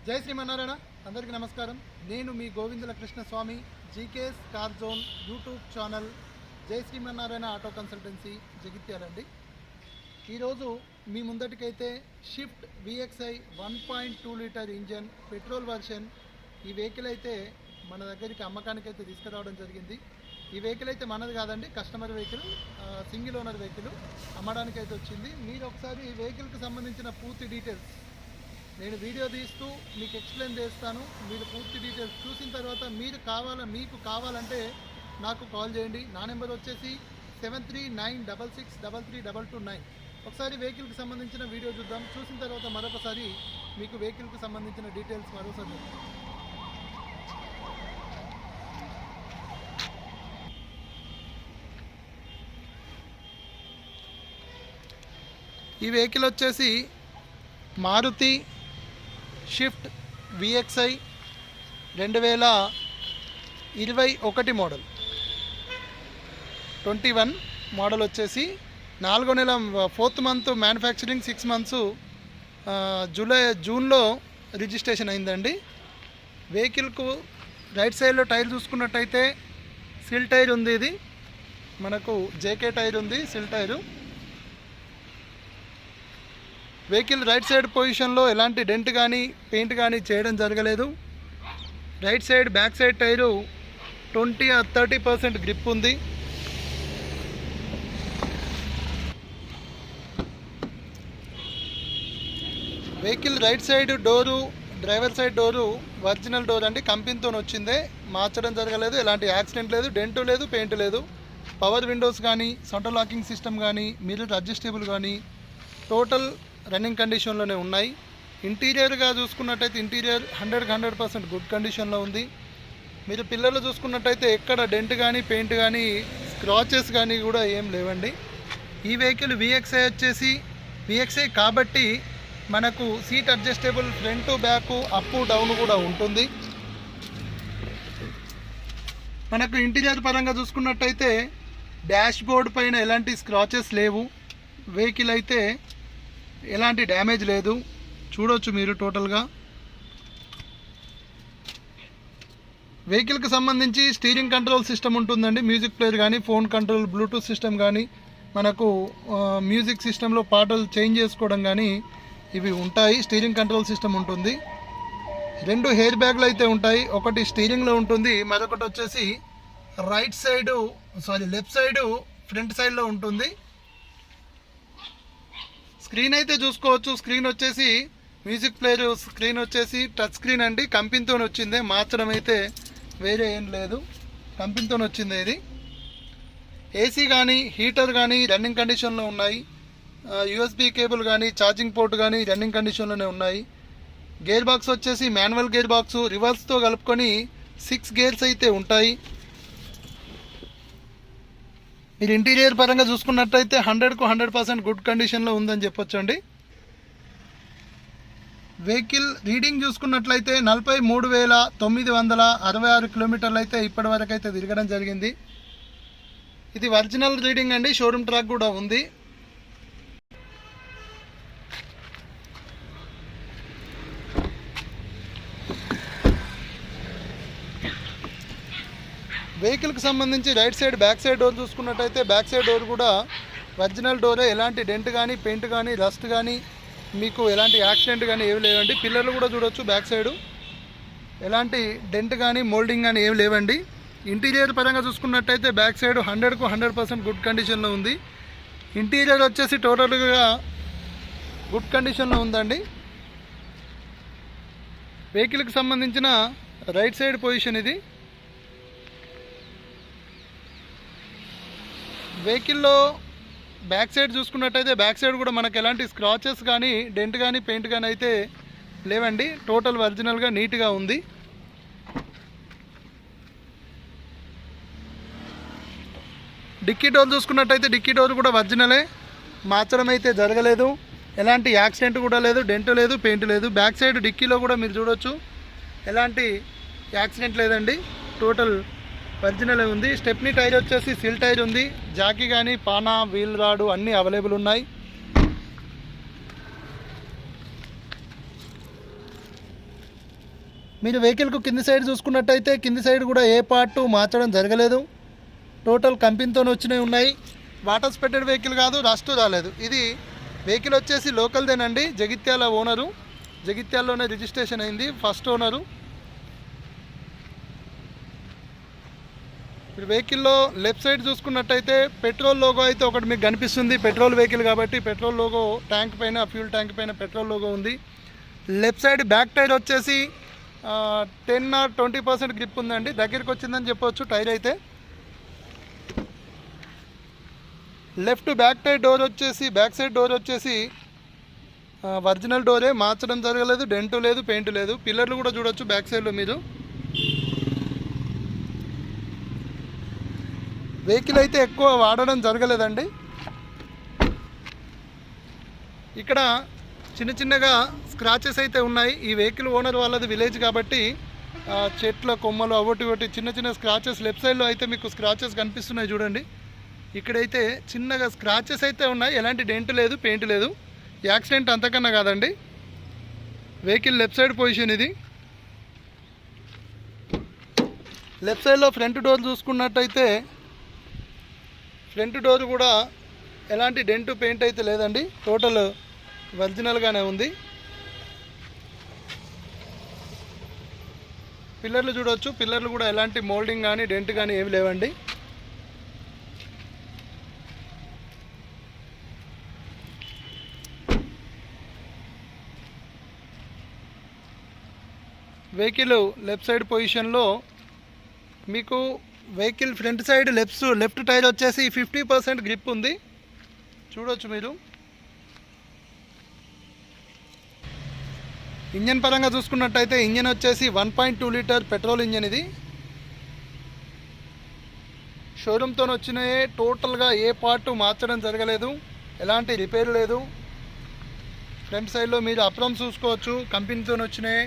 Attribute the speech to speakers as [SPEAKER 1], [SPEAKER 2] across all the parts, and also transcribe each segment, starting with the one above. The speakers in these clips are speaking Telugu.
[SPEAKER 1] జై శ్రీమన్నారాయణ. అందరికీ నమస్కారం. నేను మీ Govindula Krishna Swamy, GKS car zone YouTube channel Jai Srimannarayana auto consultancy జగిత్యాలండి. ఈరోజు మీ ముందటికైతే Swift VXI 1.2 litre engine petrol version ఈ వెహికల్ అయితే మన దగ్గరికి అమ్మకానికి అయితే తీసుకురావడం జరిగింది. ఈ వెహికల్ అయితే మనది కాదండి, customer vehicle, single owner vehicle అమ్మడానికి అయితే వచ్చింది. మీరు ఒకసారి ఈ వెహికల్కి సంబంధించిన పూర్తి డీటెయిల్స్ నేను వీడియో తీస్తూ మీకు ఎక్స్ప్లెయిన్ చేస్తాను. మీరు పూర్తి డీటెయిల్స్ చూసిన తర్వాత మీకు కావాలంటే నాకు కాల్ చేయండి. నా నెంబర్ వచ్చేసి 7396633229. ఒకసారి వెహికల్కి సంబంధించిన వీడియో చూద్దాం. చూసిన తర్వాత మరొకసారి మీకు వెహికల్కి సంబంధించిన డీటెయిల్స్ మరోసారి చెప్తాను. ఈ వెహికల్ వచ్చేసి Maruti Swift VXI 2021 model, 21 model వచ్చేసి 4వ నెల 4th మంత్ మ్యానుఫ్యాక్చరింగ్, 6 months జూన్లో రిజిస్ట్రేషన్ అయిందండి. వెహికల్కు రైట్ సైడ్లో టైర్ చూసుకున్నట్టయితే సిల్ టైర్ ఉంది. ఇది మనకు JK టైర్ ఉంది, సిల్ టైరు. వెహికల్ రైట్ సైడ్ పొజిషన్లో ఎలాంటి డెంట్ కానీ పెయింట్ కానీ చేయడం జరగలేదు. Right side back side tyre 20-30% grip ఉంది. Vehicle right side door, driver side door original door అండి, కంపెనీతో వచ్చిందే, మార్చడం జరగలేదు. ఎలాంటి యాక్సిడెంట్ లేదు, డెంటు లేదు, పెయింట్ లేదు. పవర్ విండోస్ కానీ, సెంట్రల్ లాకింగ్ సిస్టమ్ కానీ, మిర్రర్ అడ్జస్టబుల్ కానీ టోటల్ రన్నింగ్ కండిషన్లోనే ఉన్నాయి. ఇంటీరియర్గా చూసుకున్నట్టయితే ఇంటీరియర్ 100% గుడ్ కండిషన్లో ఉంది. మీరు పిల్లలు చూసుకున్నట్టయితే ఎక్కడ డెంట్ కానీ పెయింట్ కానీ స్క్రాచెస్ కానీ కూడా ఏం లేవండి. ఈ వెహికల్ VXI వచ్చేసి VXI కాబట్టి మనకు seat adjustable, front back up down కూడా ఉంటుంది. మనకు ఇంటీరియర్ పరంగా చూసుకున్నట్టయితే డాష్ బోర్డ్ పైన ఎలాంటి స్క్రాచెస్ లేవు. వెహికల్ అయితే ఎలాంటి డ్యామేజ్ లేదు, చూడవచ్చు మీరు టోటల్గా. వెహికల్కి సంబంధించి స్టీరింగ్ కంట్రోల్ సిస్టమ్ ఉంటుందండి. మ్యూజిక్ ప్లేయర్ కానీ, ఫోన్ కంట్రోల్, బ్లూటూత్ సిస్టమ్ కానీ, మనకు మ్యూజిక్ సిస్టంలో పాటలు చేంజ్ చేసుకోవడం కానీ ఇవి ఉంటాయి. స్టీరింగ్ కంట్రోల్ సిస్టమ్ ఉంటుంది. 2 హెయిర్ బ్యాగ్లు అయితే ఉంటాయి. ఒకటి స్టీరింగ్లో ఉంటుంది, మరొకటి వచ్చేసి లెఫ్ట్ సైడు ఫ్రంట్ సైడ్లో ఉంటుంది. స్క్రీన్ అయితే చూసుకోవచ్చు. స్క్రీన్ వచ్చేసి మ్యూజిక్ ప్లేయర్ స్క్రీన్ వచ్చేసి టచ్ స్క్రీన్ అండి, కంపెనీతో వచ్చిందే, మార్చడం అయితే వేరే ఏం లేదు, కంపెనీతో వచ్చిందే ఇది. AC కానీ హీటర్ కానీ రన్నింగ్ కండిషన్లో ఉన్నాయి. USB కేబుల్ కానీ ఛార్జింగ్ పోర్ట్ కానీ రన్నింగ్ కండిషన్లోనే ఉన్నాయి. గేర్ బాక్స్ వచ్చేసి మాన్యువల్ గేర్ బాక్స్, రివర్స్తో కలుపుకొని 6 గేర్స్ అయితే ఉంటాయి. మీరు ఇంటీరియర్ పరంగా చూసుకున్నట్టయితే 100% గుడ్ కండిషన్లో ఉందని చెప్పొచ్చు అండి. వెహికల్ రీడింగ్ చూసుకున్నట్లయితే 43,966 కిలోమీటర్లు అయితే ఇప్పటి వరకు అయితే తిరగడం జరిగింది. ఇది ఒరిజినల్ రీడింగ్ అండి, షోరూమ్ ట్రాక్ కూడా ఉంది. వెహికల్కి సంబంధించి right side back side door చూసుకున్నట్టయితే బ్యాక్ సైడ్ డోర్ కూడా ఒరిజినల్ డోరే, ఎలాంటి డెంట్ కానీ పెయింట్ కానీ రస్ట్ కానీ మీకు ఎలాంటి యాక్సిడెంట్ కానీ ఏమి లేవండి. పిల్లలు కూడా చూడొచ్చు, బ్యాక్ సైడు ఎలాంటి డెంట్ కానీ మోల్డింగ్ కానీ ఏమి లేవండి. ఇంటీరియర్ పరంగా చూసుకున్నట్టయితే బ్యాక్ సైడ్ 100% గుడ్ కండిషన్లో ఉంది. ఇంటీరియర్ వచ్చేసి టోటల్గా గుడ్ కండిషన్లో ఉందండి. వెహికల్కి సంబంధించిన రైట్ సైడ్ పొజిషన్ ఇది. వెహికల్లో బ్యాక్ సైడ్ చూసుకున్నట్టయితే బ్యాక్ సైడ్ కూడా మనకు ఎలాంటి స్క్రాచెస్ కానీ డెంట్ కానీ పెయింట్ కానీ అయితే లేవండి. టోటల్ ఒరిజినల్గా నీట్గా ఉంది. డిక్కీ డోర్ చూసుకున్నట్టయితే డిక్కీ డోర్ కూడా ఒరిజినలే, మార్చడం అయితే జరగలేదు. ఎలాంటి యాక్సిడెంట్ కూడా లేదు, డెంట్ లేదు, పెయింట్ లేదు. బ్యాక్ సైడ్ డిక్కీలో కూడా మీరు చూడొచ్చు, ఎలాంటి యాక్సిడెంట్ లేదండి, టోటల్ ఒరిజినల్ ఉంది. స్టెప్నీ టైర్ వచ్చేసి సిల్ టైర్ ఉంది. జాకీ కానీ పానా వీల్ రాడు అన్నీ అవైలబుల్ ఉన్నాయి. మీరు వెహికల్కు కింది సైడ్ చూసుకున్నట్టయితే కింది సైడ్ కూడా ఏ పార్ట్ మార్చడం జరగలేదు. టోటల్ కంపెనీతో వచ్చినవి ఉన్నాయి. వాటర్ స్పెట్టెడ్ వెహికల్ కాదు, రస్ట్ రాలేదు. ఇది వెహికల్ వచ్చేసి లోకల్దేనండి. జగిత్యాల ఓనరు, జగిత్యాలలోనే రిజిస్ట్రేషన్ అయింది, ఫస్ట్ ఓనరు. ఇప్పుడు వెహికల్లో లెఫ్ట్ సైడ్ చూసుకున్నట్టయితే పెట్రోల్ లోగో అయితే ఒకటి మీకు కనిపిస్తుంది. పెట్రోల్ వెహికల్ కాబట్టి పెట్రోల్ లోగో ట్యాంక్ పైన, ఫ్యూల్ ట్యాంక్ పైన పెట్రోల్ లోగో ఉంది. లెఫ్ట్ సైడ్ బ్యాక్ టైర్ వచ్చేసి 10 or 20% గ్రిప్ ఉందండి. దగ్గరికి వచ్చిందని చెప్పవచ్చు టైర్ అయితే. లెఫ్ట్ బ్యాక్ టైర్ డోర్ వచ్చేసి, బ్యాక్ సైడ్ డోర్ వచ్చేసి ఒరిజినల్ డోరే, మార్చడం జరగలేదు. డెంటు లేదు, పెయింట్ లేదు. పిల్లర్లు కూడా చూడొచ్చు బ్యాక్ సైడ్లో మీరు. వెహికల్ అయితే ఎక్కువ వాడడం జరగలేదండి. ఇక్కడ చిన్న చిన్నగా స్క్రాచెస్ అయితే ఉన్నాయి. ఈ వెహికల్ ఓనర్ వాళ్ళది విలేజ్ కాబట్టి చెట్ల కొమ్మలు ఒకటి చిన్న చిన్న స్క్రాచెస్ లెఫ్ట్ సైడ్లో అయితే మీకు స్క్రాచెస్ కనిపిస్తున్నాయి చూడండి. ఇక్కడైతే చిన్నగా స్క్రాచెస్ అయితే ఉన్నాయి. ఎలాంటి డెంట్ లేదు, పెయింట్ లేదు. యాక్సిడెంట్ అంతకన్నా కాదండి. వెహికల్ లెఫ్ట్ సైడ్ పొజిషన్ ఇది. లెఫ్ట్ సైడ్లో ఫ్రంట్ డోర్ చూసుకున్నట్టయితే ఫ్రంట్ డోర్ కూడా ఎలాంటి డెంటు పెయింట్ అయితే లేదండి. టోటల్ ఒరిజినల్గానే ఉంది. పిల్లర్లు చూడవచ్చు. పిల్లర్లు కూడా ఎలాంటి మోల్డింగ్ కానీ డెంట్ కానీ ఏమి లేవండి. వెహికల్ లెఫ్ట్ సైడ్ పొజిషన్లో మీకు vehicle front side left tyre వచ్చేసి 50% గ్రిప్ ఉంది, చూడొచ్చు మీరు. ఇంజన్ పరంగా చూసుకున్నట్టయితే ఇంజన్ వచ్చేసి 1.2 లీటర్ పెట్రోల్ ఇంజన్ ఇది. షోరూమ్తో వచ్చినాయే. టోటల్గా ఏ పార్ట్ మార్చడం జరగలేదు, ఎలాంటి రిపేర్ లేదు. ఫ్రంట్ సైడ్లో మీరు అప్రమ్ చూసుకోవచ్చు, కంపెనీతో వచ్చినాయి.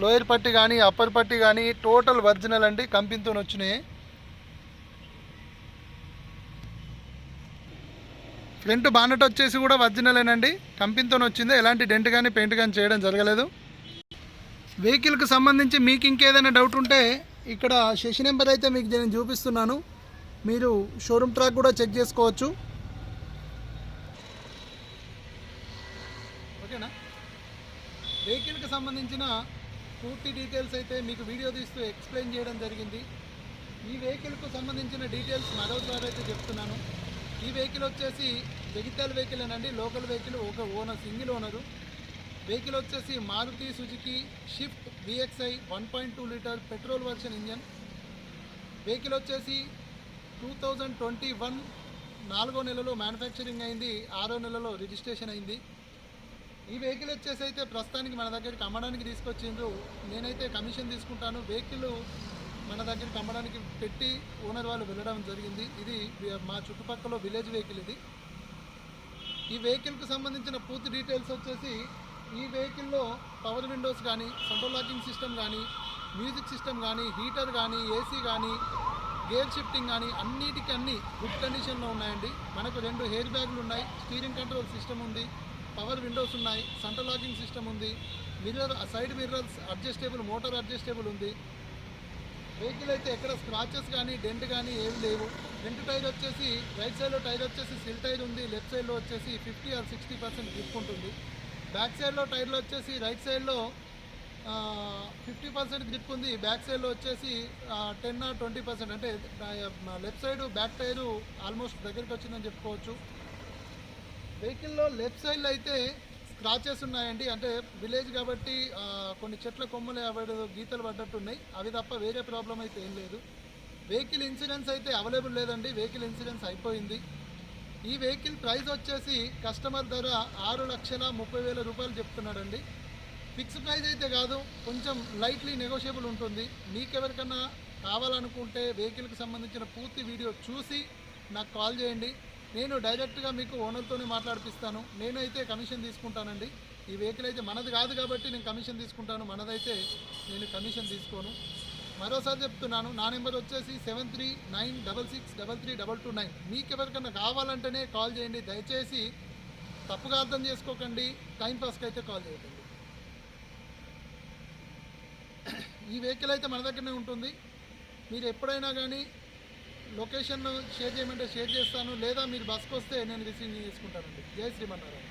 [SPEAKER 1] లోయర్ పట్టి కానీ అప్పర్ పట్టి కానీ టోటల్ ఒరిజినల్ అండి, కంపెనీతో వచ్చినాయి. ఫ్రంట్ బానెట్ వచ్చేసి కూడా ఒరిజినలేనండి, కంపెనీతో వచ్చింది. ఎలాంటి డెంట్ కానీ పెయింట్ కానీ చేయడం జరగలేదు. వెహికల్కి సంబంధించి మీకు ఇంకేదైనా డౌట్ ఉంటే ఇక్కడ సెషన్ నెంబర్ అయితే మీకు నేను చూపిస్తున్నాను. మీరు షోరూమ్ ట్రాక్ కూడా చెక్ చేసుకోవచ్చు. ఓకేనా? వెహికల్కి సంబంధించిన పూర్తి డీటెయిల్స్ అయితే మీకు వీడియో తీస్తూ ఎక్స్ప్లెయిన్ చేయడం జరిగింది. ఈ వెహికల్కు సంబంధించిన డీటెయిల్స్ మరోసారి అయితే చెప్తున్నాను. ఈ వెహికల్ వచ్చేసి జగిత్యాల వెహికల్ అనండి, లోకల్ వెహికల్, ఒక ఓనర్, సింగిల్ ఓనరు. వెహికల్ వచ్చేసి Maruti Suzuki Swift VXI 1.2 litre petrol version engine. Vehicle వచ్చేసి 2021 4వ నెలలో మ్యానుఫ్యాక్చరింగ్ అయింది, 6వ నెలలో రిజిస్ట్రేషన్ అయింది. ఈ వెహికల్ వచ్చేసి అయితే ప్రస్తుతానికి మన దగ్గరికి అమ్మడానికి తీసుకొచ్చిండ్రు. నేనైతే కమిషన్ తీసుకుంటాను. వెహికల్ మన దగ్గరికి అమ్మడానికి పెట్టి ఓనర్ వాళ్ళు వెళ్ళడం జరిగింది. ఇది మా చుట్టుపక్కల విలేజ్ వెహికల్ ఇది. ఈ వెహికల్కి సంబంధించిన పూర్తి డీటెయిల్స్ వచ్చేసి ఈ వెహికల్లో పవర్ విండోస్ కానీ, సెంట్రల్ లాకింగ్ సిస్టమ్ కానీ, మ్యూజిక్ సిస్టమ్ కానీ, హీటర్ కానీ, ఏసీ కానీ, గేర్ షిఫ్టింగ్ కానీ అన్నిటికీ అన్నీ గుడ్ కండిషన్లో ఉన్నాయండి. మనకు 2 ఎయిర్ బ్యాగులు ఉన్నాయి, స్టీరింగ్ కంట్రోల్ సిస్టమ్ ఉంది, పవర్ విండోస్ ఉన్నాయి, సెంట్రల్ లాకింగ్ సిస్టమ్ ఉంది, mirror side mirrors adjustable, motor adjustable ఉంది. వెహికల్ అయితే ఎక్కడ స్క్రాచెస్ కానీ డెంట్ కానీ ఏమి లేవు. ఫ్రంట్ టైర్ వచ్చేసి రైట్ సైడ్లో టైర్ వచ్చేసి సిల్ టైర్ ఉంది, లెఫ్ట్ సైడ్లో వచ్చేసి 50 or 60% గ్రిప్ ఉంటుంది. బ్యాక్ సైడ్లో టైర్లో వచ్చేసి రైట్ సైడ్లో 50% గ్రిప్ ఉంది, బ్యాక్ సైడ్లో వచ్చేసి 10 or 20%, అంటే left side back tyre almost దగ్గరికి వచ్చిందని చెప్పుకోవచ్చు. వెహికల్లో లెఫ్ట్ సైడ్లో అయితే స్క్రాచెస్ ఉన్నాయండి. అంటే విలేజ్ కాబట్టి కొన్ని చెట్ల కొమ్మలు గీతలు పడ్డట్టు ఉన్నాయి, అవి తప్ప వేరే ప్రాబ్లం అయితే ఏం లేదు. వెహికల్ ఇన్సూరెన్స్ అయితే అవైలబుల్ లేదండి, వెహికల్ ఇన్సూరెన్స్ అయిపోయింది. ఈ వెహికల్ ప్రైస్ వచ్చేసి కస్టమర్ ధర 6,30,000 రూపాయలు చెప్తున్నాడండి. ఫిక్స్ ప్రైస్ అయితే కాదు, కొంచెం లైట్లీ నెగోషియబుల్ ఉంటుంది. మీకెవరికన్నా కావాలనుకుంటే వెహికల్కి సంబంధించిన పూర్తి వీడియో చూసి నాకు కాల్ చేయండి. నేను డైరెక్ట్గా మీకు ఓనర్తోనే మాట్లాడిపిస్తాను. నేనైతే కమిషన్ తీసుకుంటానండి. ఈ వెహికల్ అయితే మనది కాదు కాబట్టి నేను కమిషన్ తీసుకుంటాను, మనదైతే నేను కమిషన్ తీసుకోను. మరోసారి చెప్తున్నాను, నా నెంబర్ వచ్చేసి 7396633229. మీకు ఎవరికన్నా కావాలంటేనే కాల్ చేయండి. దయచేసి తప్పుగా అర్థం చేసుకోకండి, టైంపాస్కి అయితే కాల్ చేయకండి. ఈ వెహికల్ అయితే మన దగ్గరనే ఉంటుంది. మీరు ఎప్పుడైనా కానీ లొకేషన్ షేర్ చేయమంటే షేర్ చేస్తాను, లేదా మీరు బస్కి వస్తే నేను రిసీవ్ చేసుకుంటానండి. జై శ్రీమన్నారాయణ.